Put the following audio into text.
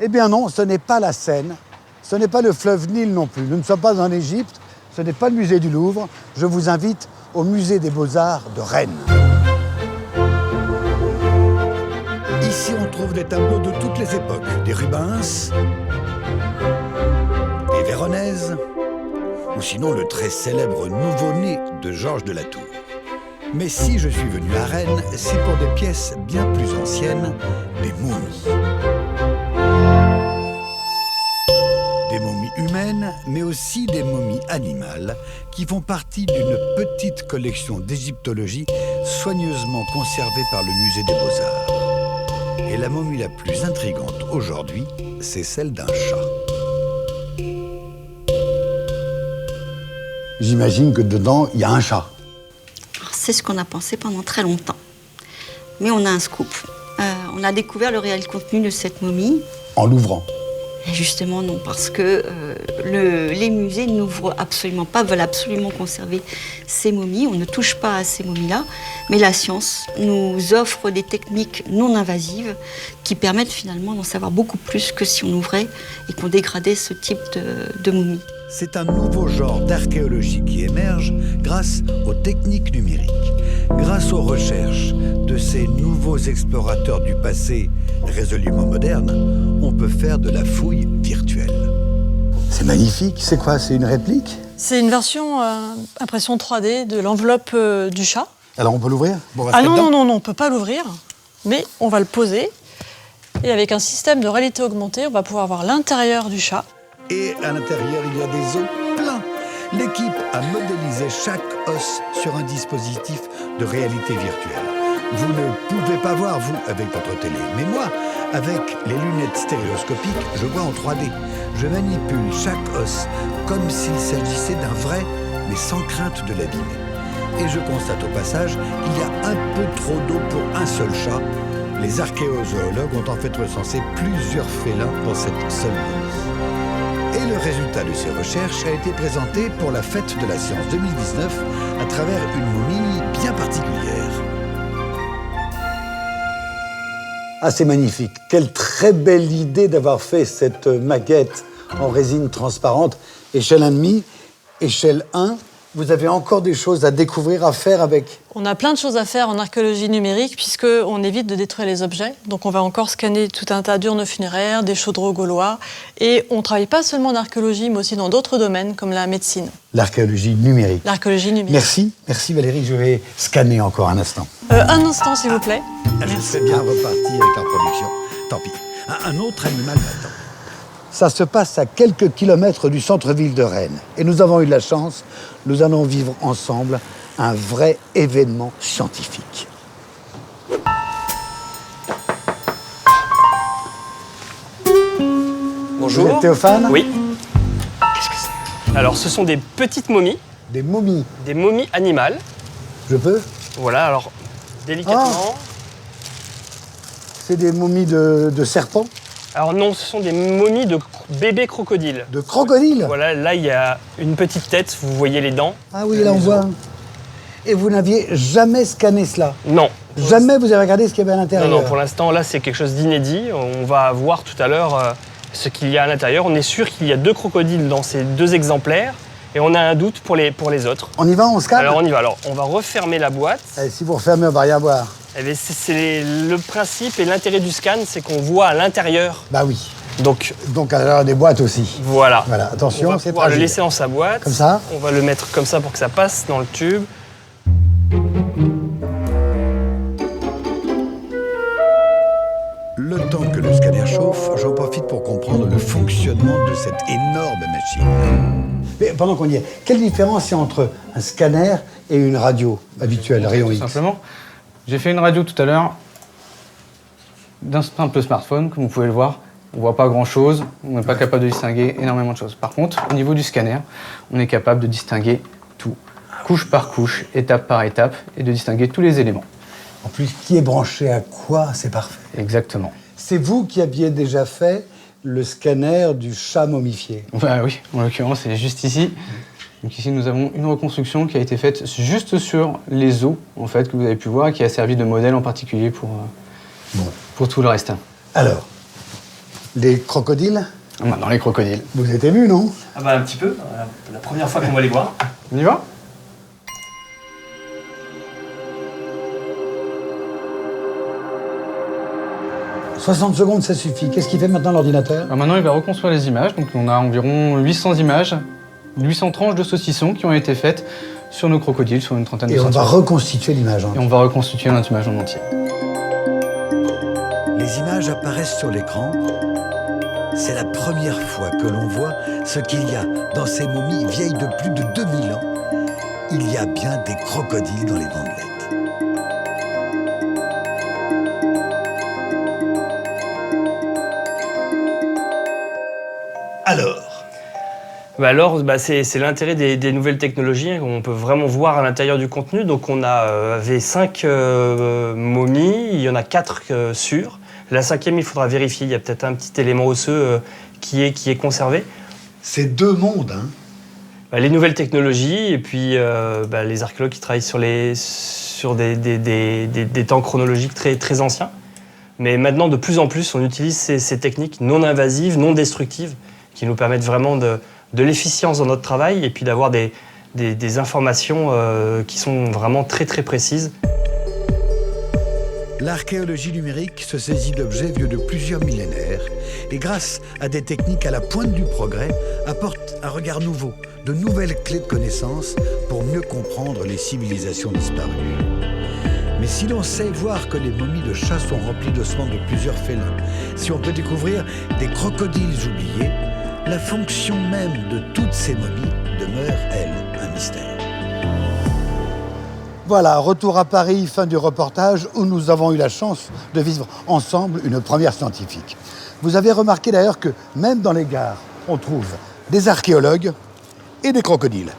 Eh bien non, ce n'est pas la Seine, ce n'est pas le fleuve Nil non plus. Nous ne sommes pas en Égypte, ce n'est pas le musée du Louvre. Je vous invite au musée des Beaux-Arts de Rennes. Ici, on trouve des tableaux de toutes les époques, des Rubens, des Véronèse, ou sinon le très célèbre nouveau-né de Georges de la Tour. Mais si je suis venu à Rennes, c'est pour des pièces bien plus anciennes, des momies. Des momies humaines, mais aussi des momies animales, qui font partie d'une petite collection d'égyptologie soigneusement conservée par le musée des Beaux-Arts. Et la momie la plus intrigante aujourd'hui, c'est celle d'un chat. J'imagine que dedans, il y a un chat. C'est ce qu'on a pensé pendant très longtemps. Mais on a un scoop. On a découvert le réel contenu de cette momie. En l'ouvrant. Et justement non, parce que les musées n'ouvrent absolument pas, veulent absolument conserver ces momies. On ne touche pas à ces momies-là, mais la science nous offre des techniques non invasives qui permettent finalement d'en savoir beaucoup plus que si on ouvrait et qu'on dégradait ce type de momies. C'est un nouveau genre d'archéologie qui émerge grâce aux techniques numériques, grâce aux recherches de ces nouveaux explorateurs du passé résolument modernes. On peut faire de la fouille virtuelle. C'est magnifique. C'est quoi? C'est une réplique? C'est une version impression 3D de l'enveloppe du chat. Alors on peut l'ouvrir? Bon, non, on ne peut pas l'ouvrir, mais on va le poser. Et avec un système de réalité augmentée, on va pouvoir voir l'intérieur du chat. Et à l'intérieur, il y a des os pleins. L'équipe a modélisé chaque os sur un dispositif de réalité virtuelle. Vous ne pouvez pas voir, vous, avec votre télé. Mais moi, avec les lunettes stéréoscopiques, je vois en 3D. Je manipule chaque os comme s'il s'agissait d'un vrai, mais sans crainte de l'abîmer. Et je constate au passage qu'il y a un peu trop d'eau pour un seul chat. Les archéozoologues ont en fait recensé plusieurs félins dans cette seule momie. Et le résultat de ces recherches a été présenté pour la Fête de la Science 2019 à travers une momie bien particulière. Ah, c'est magnifique. Quelle très belle idée d'avoir fait cette maquette en résine transparente. Échelle 1,5, échelle 1. Vous avez encore des choses à découvrir, à faire avec? On a plein de choses à faire en archéologie numérique puisqu'on évite de détruire les objets. Donc on va encore scanner tout un tas d'urnes funéraires, des chaudrons gaulois. Et on ne travaille pas seulement en archéologie, mais aussi dans d'autres domaines comme la médecine. L'archéologie numérique. L'archéologie numérique. Merci Valérie. Je vais scanner encore un instant. Un instant, s'il vous plaît. Je serais bien reparti avec la production. Tant pis. Un autre animal m'attend. Ça se passe à quelques kilomètres du centre-ville de Rennes. Et nous avons eu de la chance, nous allons vivre ensemble un vrai événement scientifique. Bonjour. Vous êtes Théophane? Oui. Qu'est-ce que c'est? Alors, ce sont des petites momies. Des momies. Des momies animales. Je peux? Voilà, alors, délicatement. C'est des momies de serpents? Alors non, ce sont des momies de bébés crocodiles. De crocodiles? Voilà, là, il y a une petite tête, vous voyez les dents. Ah oui, là on voit. Et vous n'aviez jamais scanné cela? Non. Jamais vous avez regardé ce qu'il y avait à l'intérieur? Non, pour l'instant, là, c'est quelque chose d'inédit. On va voir tout à l'heure ce qu'il y a à l'intérieur. On est sûr qu'il y a 2 crocodiles dans ces 2 exemplaires. Et on a un doute pour les autres. On y va, on scanne? Alors on y va. Alors, on va refermer la boîte. Et si vous refermez, on va rien voir. Eh bien, c'est le principe et l'intérêt du scan, c'est qu'on voit à l'intérieur. Bah oui. Donc à l'intérieur des boîtes aussi. Voilà. Voilà, attention, on va c'est pouvoir le fragile. laisser dans sa boîte. Comme ça. On va le mettre comme ça pour que ça passe dans le tube. Le temps que le scanner chauffe, j'en profite pour comprendre le fonctionnement de cette énorme machine. Mais pendant qu'on y est, quelle différence il y a entre un scanner et une radio habituelle, rayon X? Tout simplement. J'ai fait une radio tout à l'heure d'un simple smartphone, comme vous pouvez le voir. On ne voit pas grand-chose, on n'est pas capable de distinguer énormément de choses. Par contre, au niveau du scanner, on est capable de distinguer tout, couche par couche, étape par étape, et de distinguer tous les éléments. En plus, qui est branché à quoi, c'est parfait. Exactement. C'est vous qui aviez déjà fait le scanner du chat momifié? Bah oui, en l'occurrence, c'est juste ici. Donc ici, nous avons une reconstruction qui a été faite juste sur les os, en fait, que vous avez pu voir, et qui a servi de modèle en particulier pour tout le reste. Alors, Les crocodiles, Maintenant, les crocodiles. vous êtes ému, non? Ah bah un petit peu, la première fois qu'on va les voir. On y va? « 60 secondes, ça suffit. Qu'est-ce qu'il fait maintenant l'ordinateur? Maintenant, il va reconstruire les images. Donc, on a environ 800 images, 800 tranches de saucisson qui ont été faites sur nos crocodiles, sur une trentaine de Et on va centimètres. reconstituer l'image. Et on va reconstituer notre image en entier. Les images apparaissent sur l'écran. C'est la première fois que l'on voit ce qu'il y a dans ces momies vieilles de plus de 2000 ans. Il y a bien des crocodiles dans les bandelettes. Alors, c'est l'intérêt des nouvelles technologies. On peut vraiment voir à l'intérieur du contenu. Donc, on avait 5 momies, il y en a 4 sûres. La 5e, il faudra vérifier. Il y a peut-être un petit élément osseux qui est conservé. C'est deux mondes, hein. Les nouvelles technologies et puis les archéologues qui travaillent sur des temps chronologiques très, très anciens. Mais maintenant, de plus en plus, on utilise ces techniques non invasives, non destructives, qui nous permettent vraiment de l'efficience dans notre travail et puis d'avoir des informations qui sont vraiment très, très précises. L'archéologie numérique se saisit d'objets vieux de plusieurs millénaires et grâce à des techniques à la pointe du progrès, apporte un regard nouveau, de nouvelles clés de connaissances pour mieux comprendre les civilisations disparues. Mais si l'on sait voir que les momies de chats sont remplies d'ossements de plusieurs félins, si on peut découvrir des crocodiles oubliés, la fonction même de toutes ces momies demeure, elle, un mystère. Voilà, retour à Paris, fin du reportage où nous avons eu la chance de vivre ensemble une première scientifique. Vous avez remarqué d'ailleurs que même dans les gares, on trouve des archéologues et des crocodiles.